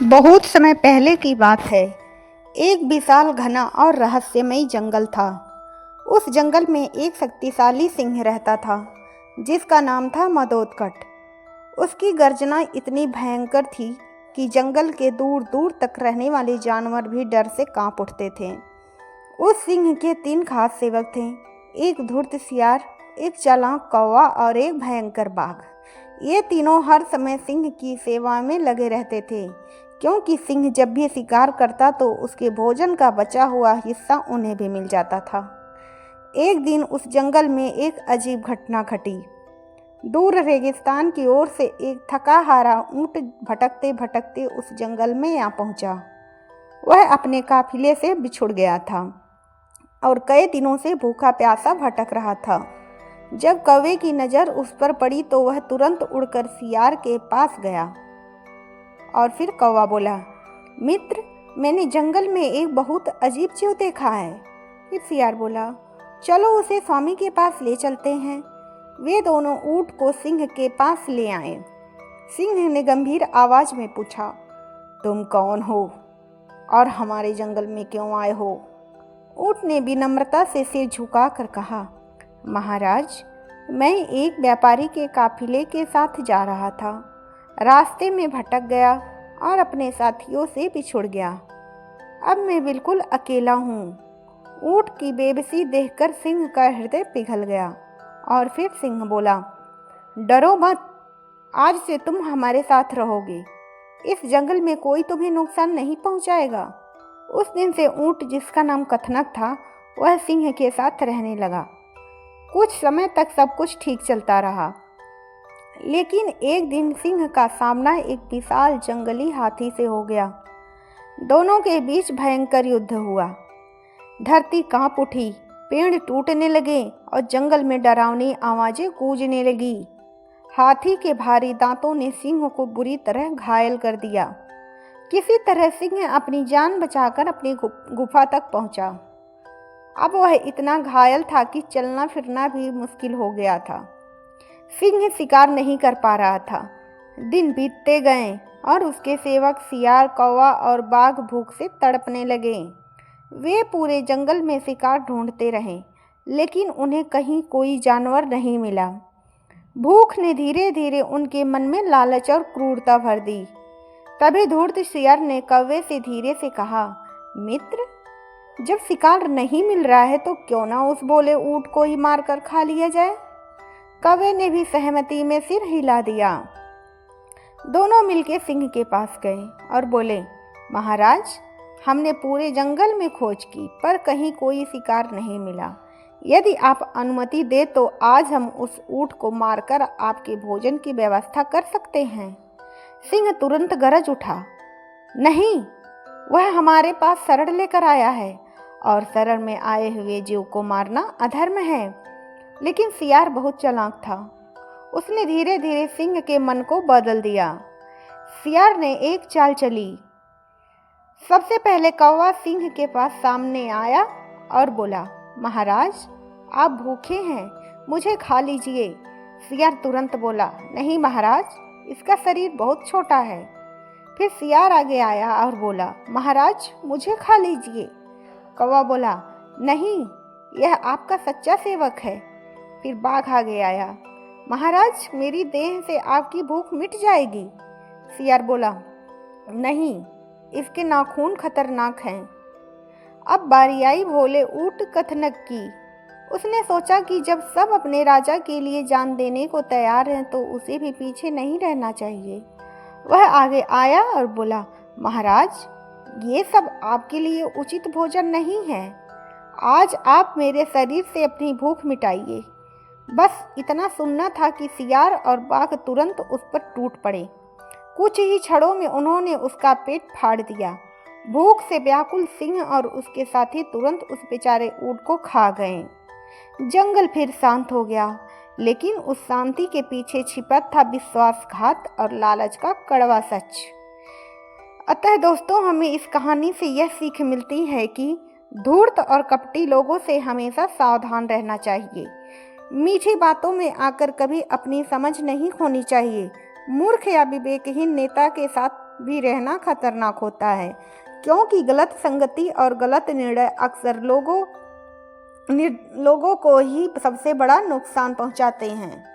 बहुत समय पहले की बात है। एक विशाल घना और रहस्यमयी जंगल था। उस जंगल में एक शक्तिशाली सिंह रहता था जिसका नाम था मदोदकट। उसकी गर्जना इतनी भयंकर थी कि जंगल के दूर दूर तक रहने वाले जानवर भी डर से कांप उठते थे। उस सिंह के 3 खास सेवक थे, एक धूर्त सियार, एक चालाक कौवा और एक भयंकर बाघ। ये तीनों हर समय सिंह की सेवा में लगे रहते थे, क्योंकि सिंह जब भी शिकार करता तो उसके भोजन का बचा हुआ हिस्सा उन्हें भी मिल जाता था। एक दिन उस जंगल में एक अजीब घटना घटी। दूर रेगिस्तान की ओर से एक थका हारा ऊंट भटकते भटकते उस जंगल में आ पहुंचा। वह अपने काफिले से बिछुड़ गया था और कई दिनों से भूखा प्यासा भटक रहा था। जब कौवे की नज़र उस पर पड़ी तो वह तुरंत उड़कर सियार के पास गया और फिर कौवा बोला, मित्र, मैंने जंगल में एक बहुत अजीब चीज़ देखा है। फिर सियार बोला, चलो उसे स्वामी के पास ले चलते हैं। वे दोनों ऊंट को सिंह के पास ले आए। सिंह ने गंभीर आवाज में पूछा, तुम कौन हो और हमारे जंगल में क्यों आए हो? ऊंट ने विनम्रता से सिर झुकाकर कहा, महाराज, मैं एक व्यापारी के काफिले के साथ जा रहा था। रास्ते में भटक गया और अपने साथियों से बिछुड़ गया। अब मैं बिल्कुल अकेला हूँ। ऊंट की बेबसी देखकर सिंह का हृदय पिघल गया और फिर सिंह बोला, डरो मत, आज से तुम हमारे साथ रहोगे। इस जंगल में कोई तुम्हें नुकसान नहीं पहुँचाएगा। उस दिन से ऊंट, जिसका नाम कथनक था, वह सिंह के साथ रहने लगा। कुछ समय तक सब कुछ ठीक चलता रहा, लेकिन एक दिन सिंह का सामना एक विशाल जंगली हाथी से हो गया। दोनों के बीच भयंकर युद्ध हुआ। धरती कांप उठी, पेड़ टूटने लगे और जंगल में डरावनी आवाजें गूंजने लगी। हाथी के भारी दांतों ने सिंह को बुरी तरह घायल कर दिया। किसी तरह सिंह अपनी जान बचाकर अपनी गुफा तक पहुंचा। अब वह इतना घायल था कि चलना फिरना भी मुश्किल हो गया था। सिंह शिकार नहीं कर पा रहा था। दिन बीतते गए और उसके सेवक सियार, कौवा और बाघ भूख से तड़पने लगे। वे पूरे जंगल में शिकार ढूंढते रहे, लेकिन उन्हें कहीं कोई जानवर नहीं मिला। भूख ने धीरे धीरे उनके मन में लालच और क्रूरता भर दी। तभी धूर्त सियार ने कौवे से धीरे से कहा, मित्र, जब शिकार नहीं मिल रहा है तो क्यों ना उस बोले ऊंट को ही मारकर खा लिया जाए। कौवे ने भी सहमति में सिर हिला दिया। दोनों मिलकर सिंह के पास गए और बोले, महाराज, हमने पूरे जंगल में खोज की पर कहीं कोई शिकार नहीं मिला। यदि आप अनुमति दे तो आज हम उस ऊंट को मारकर आपके भोजन की व्यवस्था कर सकते हैं। सिंह तुरंत गरज उठा, नहीं, वह हमारे पास शरण लेकर आया है और शरण में आए हुए जीव को मारना अधर्म है। लेकिन सियार बहुत चालाक था। उसने धीरे धीरे सिंह के मन को बदल दिया। सियार ने एक चाल चली। सबसे पहले कौवा सिंह के पास सामने आया और बोला, महाराज, आप भूखे हैं, मुझे खा लीजिए। सियार तुरंत बोला, नहीं महाराज, इसका शरीर बहुत छोटा है। फिर सियार आगे आया और बोला, महाराज, मुझे खा लीजिए। कौवा बोला, नहीं, यह आपका सच्चा सेवक है। फिर बाघ आगे आया, महाराज, मेरी देह से आपकी भूख मिट जाएगी। सियार बोला, नहीं, इसके नाखून खतरनाक हैं। अब बारी आई भोले ऊंट कथनक की। उसने सोचा कि जब सब अपने राजा के लिए जान देने को तैयार हैं तो उसे भी पीछे नहीं रहना चाहिए। वह आगे आया और बोला, महाराज, ये सब आपके लिए उचित भोजन नहीं है। आज आप मेरे शरीर से अपनी भूख मिटाइए। बस इतना सुनना था कि सियार और बाघ तुरंत उस पर टूट पड़े। कुछ ही क्षणों में उन्होंने उसका पेट फाड़ दिया। भूख से व्याकुल सिंह और उसके साथी तुरंत उस बेचारे ऊंट को खा गए। जंगल फिर शांत हो गया, लेकिन उस शांति के पीछे छिपा था विश्वासघात और लालच का कड़वा सच। अतः दोस्तों, हमें इस कहानी से यह सीख मिलती है कि धूर्त और कपटी लोगों से हमेशा सावधान रहना चाहिए। मीठी बातों में आकर कभी अपनी समझ नहीं खोनी चाहिए। मूर्ख या विवेकहीन नेता के साथ भी रहना खतरनाक होता है, क्योंकि गलत संगति और गलत निर्णय अक्सर लोगों को ही सबसे बड़ा नुकसान पहुंचाते हैं।